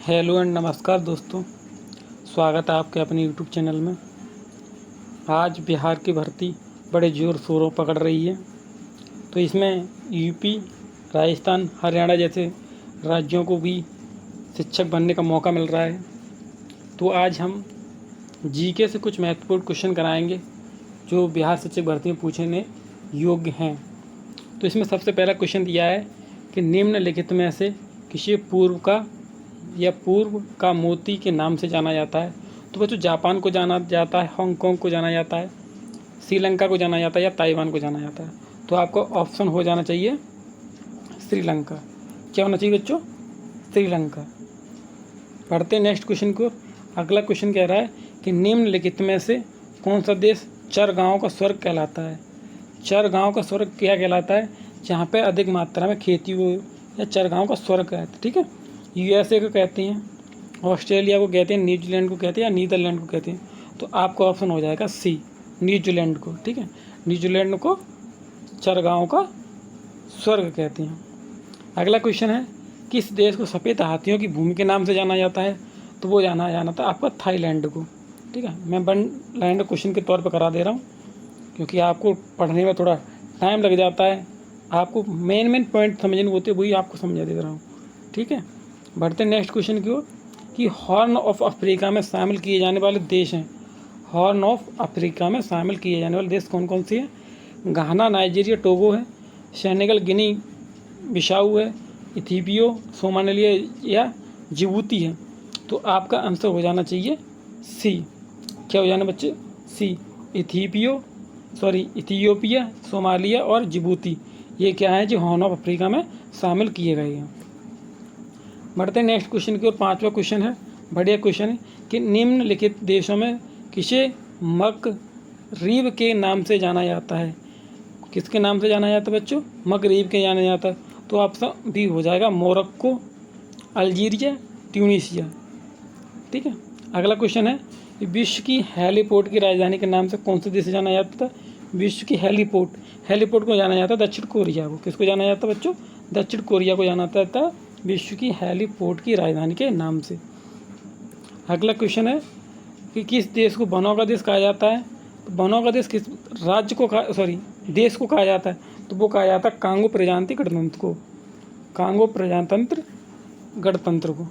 Hello and नमस्कार दोस्तों, स्वागत है आपके अपने यूट्यूब चैनल में। आज बिहार की भर्ती बड़े ज़ोर शोरों पकड़ रही है, तो इसमें यूपी, राजस्थान, हरियाणा जैसे राज्यों को भी शिक्षक बनने का मौका मिल रहा है। तो आज हम जीके से कुछ महत्वपूर्ण क्वेश्चन कराएंगे जो बिहार शिक्षक भर्ती में पूछने योग्य हैं। तो इसमें सबसे पहला क्वेश्चन दिया है कि निम्नलिखित में से किसी पूर्व का मोती के नाम से जाना जाता है। तो बच्चों, जापान को जाना जाता है, हांगकांग को जाना जाता है, श्रीलंका को जाना जाता है या ताइवान को जाना जाता है। तो आपको ऑप्शन हो जाना चाहिए श्रीलंका। क्या होना चाहिए बच्चों? श्रीलंका। पढ़ते हैं नेक्स्ट क्वेश्चन को। अगला क्वेश्चन कह रहा है कि निम्नलिखित में से कौन सा देश चरगांव का स्वर्ग कहलाता है। चरगांव का स्वर्ग क्या कहलाता है? जहाँ पे अधिक मात्रा में खेती हो या चरगांव का स्वर्ग कहते हैं। ठीक है, यूएसए को कहते हैं, ऑस्ट्रेलिया को कहते हैं, न्यूजीलैंड को कहते हैं या नीदरलैंड को कहते हैं। तो आपका ऑप्शन हो जाएगा सी, न्यूजीलैंड को। ठीक है, न्यूजीलैंड को चरगांव का स्वर्ग कहते हैं। अगला क्वेश्चन है, किस देश को सफ़ेद हाथियों की भूमि के नाम से जाना जाता है? तो वो जाना था आपका थाईलैंड को। ठीक है, मैं वन लाइन क्वेश्चन के तौर पर करा दे रहा हूँ क्योंकि आपको पढ़ने में थोड़ा टाइम लग जाता है। आपको मेन पॉइंट समझने होते वही आपको समझा दे रहा हूँ। ठीक है, बढ़ते नेक्स्ट क्वेश्चन की ओर कि हॉर्न ऑफ अफ्रीका में शामिल किए जाने वाले देश हैं। हॉर्न ऑफ अफ्रीका में शामिल किए जाने वाले देश कौन कौन से हैं? घाना, नाइजीरिया, टोगो है, सेनेगल, गिनी बिसाऊ है, इथियोपिया, सोमालिया या जिबूती है। तो आपका आंसर हो जाना चाहिए सी। क्या हो जाना बच्चे? सी। इथियोपिया, सोमालिया और जिबूती, ये क्या है जो हॉर्न ऑफ अफ्रीका में शामिल किए गए हैं। बढ़ते हैं नेक्स्ट क्वेश्चन की ओर। पांचवा क्वेश्चन है, बढ़िया क्वेश्चन है कि निम्नलिखित देशों में किसे मगरिब के नाम से जाना जाता है? किसके नाम से जाना जाता है बच्चों? मगरिब के जाना जाता है। तो ऑप्शन बी हो जाएगा मोरक्को, अल्जीरिया, ट्यूनीशिया। ठीक है, अगला क्वेश्चन है कि विश्व की हेलीपोर्ट की राजधानी के नाम से कौन से देश से जाना जाता था? विश्व की हेलीपोर्ट को जाना जाता है दक्षिण कोरिया को। किसको जाना जाता है बच्चों? दक्षिण कोरिया को जाना जाता है विश्व की हेलीपोर्ट की राजधानी के नाम से। अगला क्वेश्चन है कि किस देश को वनों का देश कहा जाता है? तो वनों का देश किस राज्य को देश को कहा जाता है? तो वो कहा जाता है कांगो प्रजातंत्र गणतंत्र को। कांगो प्रजातंत्र गणतंत्र को।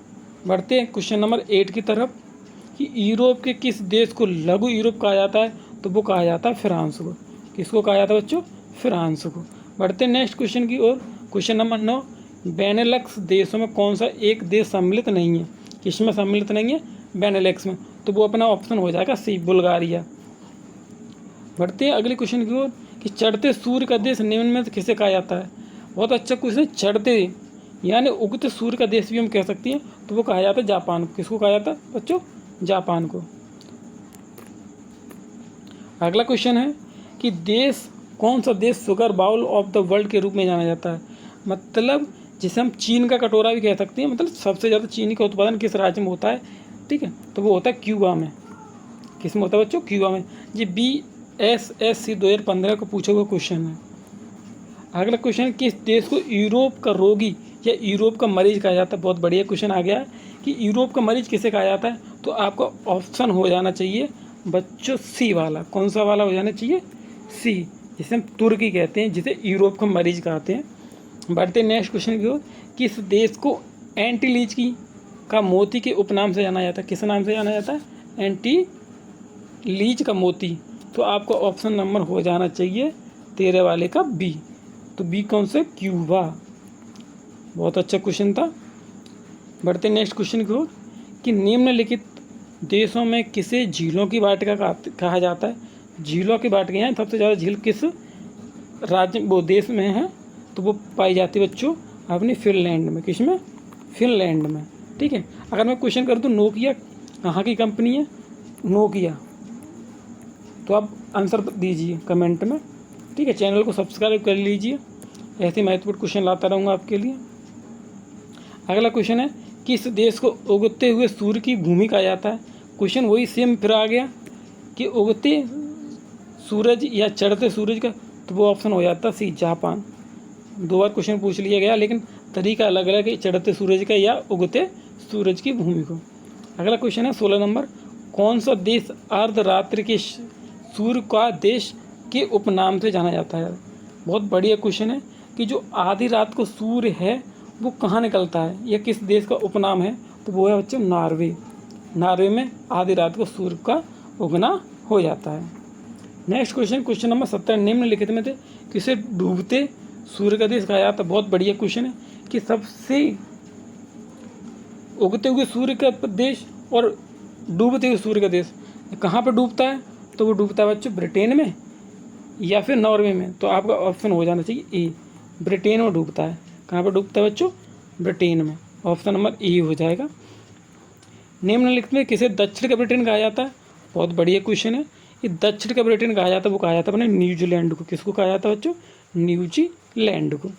बढ़ते हैं क्वेश्चन नंबर 8 की तरफ कि यूरोप के किस देश को लघु यूरोप कहा जाता है? तो वो कहा जाता है फ्रांस को। किसको कहा जाता है बच्चों? फ्रांस को। बढ़ते हैं नेक्स्ट क्वेश्चन की ओर। क्वेश्चन नंबर 9, बेनेलक्स देशों में कौन सा एक देश सम्मिलित नहीं है? किसमें सम्मिलित नहीं है? बेनेलक्स में। तो वो अपना ऑप्शन हो जाएगा सी, बुल्गारिया। बढ़ते हैं अगले क्वेश्चन की ओर कि चढ़ते सूर्य का देश निम्न में किसे कहा जाता है? बहुत अच्छा क्वेश्चन। चढ़ते यानी उगते सूर्य का देश भी हम कह सकते हैं, तो वो कहा जाता है जापान को। किसको कहा जाता है बच्चों? जापान को। अगला क्वेश्चन है कि कौन सा देश sugar bowl of the world के रूप में जाना जाता है? मतलब जिसे हम चीन का कटोरा भी कह सकते हैं। मतलब सबसे ज़्यादा चीनी का उत्पादन किस राज्य में होता है? ठीक है, तो वो होता है क्यूबा में। किस में होता है बच्चों? क्यूबा में। ये BSSC 2015 को पूछा हुआ क्वेश्चन है। अगला क्वेश्चन है किस देश को यूरोप का रोगी या यूरोप का मरीज कहा जाता है? बहुत बढ़िया क्वेश्चन आ गया कि यूरोप का मरीज किसे कहा जाता है? तो आपका ऑप्शन हो जाना चाहिए बच्चों सी वाला। कौन सा वाला हो जाना चाहिए? सी, जिसे हम तुर्की कहते हैं, जिसे यूरोप का मरीज कहते हैं। बढ़ते नेक्स्ट क्वेश्चन की ओर। किस देश को एंटीलीज का मोती के उपनाम से जाना जाता है? किस नाम से जाना जाता है? एंटीलीज का मोती। तो आपको ऑप्शन नंबर हो जाना चाहिए 13 वाले का बी। तो बी कौन से? क्यूबा। बहुत अच्छा क्वेश्चन था। बढ़ते नेक्स्ट क्वेश्चन की ओर कि निम्नलिखित देशों में किसे झीलों की वाटिका कहा जाता है? झीलों की वाटिका हैं, सबसे ज़्यादा झील किस राज्य वो देश में है? तो वो पाई जाती है बच्चों अपनी फिनलैंड में। किस में? फिनलैंड में। ठीक है, अगर मैं क्वेश्चन कर दूँ नोकिया कहाँ की कंपनी है? नोकिया। तो आप आंसर दीजिए कमेंट में। ठीक है, चैनल को सब्सक्राइब कर लीजिए, ऐसे महत्वपूर्ण क्वेश्चन लाता रहूँगा आपके लिए। अगला क्वेश्चन है किस देश को उगते हुए सूर्य की भूमि कहा जाता है? क्वेश्चन वही सेम फिर आ गया कि उगते सूरज या चढ़ते सूरज का। तो वो ऑप्शन हो जाता सी, जापान। 2 बार क्वेश्चन पूछ लिया गया, लेकिन तरीका अलग अलग है, चढ़ते सूरज का या उगते सूरज की भूमि को। अगला क्वेश्चन है 16 नंबर, कौन सा देश अर्धरात्रि के सूर्य का देश के उपनाम से जाना जाता है? बहुत बढ़िया क्वेश्चन है कि जो आधी रात को सूर्य है वो कहाँ निकलता है या किस देश का उपनाम है, तो वो है बच्चों नॉर्वे। नॉर्वे में आधी रात को सूर्य का उगना हो जाता है। नेक्स्ट क्वेश्चन नंबर 17, निम्नलिखित में से किसे डूबते सूर्य का देश कहा जाता है? बहुत बढ़िया क्वेश्चन है कि सबसे उगते हुए सूर्य का देश और डूबते हुए सूर्य का देश कहाँ पर डूबता है, तो वो डूबता है बच्चों ब्रिटेन में या फिर नॉर्वे में। तो आपका ऑप्शन हो जाना चाहिए ए, ब्रिटेन में डूबता है। कहाँ पर डूबता है बच्चों? ब्रिटेन में। ऑप्शन नंबर ए हो जाएगा। निम्नलिखित में किसे दक्षिण का ब्रिटेन कहा जाता है? बहुत बढ़िया क्वेश्चन है। ये दक्षिण का ब्रिटेन कहा जाता है, वो कहा जाता है अपने न्यूजीलैंड को। किसको कहा जाता है बच्चों? न्यूजीलैंड को।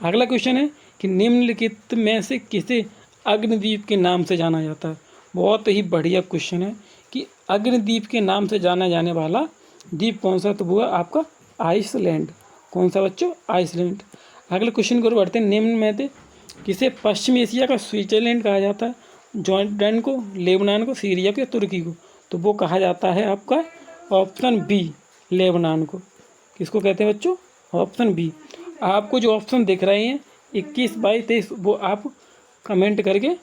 अगला क्वेश्चन है कि निम्नलिखित में से किसे अग्निद्वीप के नाम से जाना जाता है? बहुत ही बढ़िया क्वेश्चन है कि अग्निद्वीप के नाम से जाना जाने वाला द्वीप कौन सा? तो वो है आपका आइसलैंड। कौन सा बच्चों? आइसलैंड। अगले क्वेश्चन को बढ़ते हैं, निम्न में से किसे पश्चिम एशिया का स्विट्जरलैंड कहा जाता है? जॉर्डन को, लेबनान को, सीरिया को या तुर्की को? तो वो कहा जाता है आपका ऑप्शन बी, लेबनान को। किसको कहते हैं बच्चों? Option B. आपको जो ऑप्शन दिख रहे हैं 21, 22, 23, वो आप कमेंट करके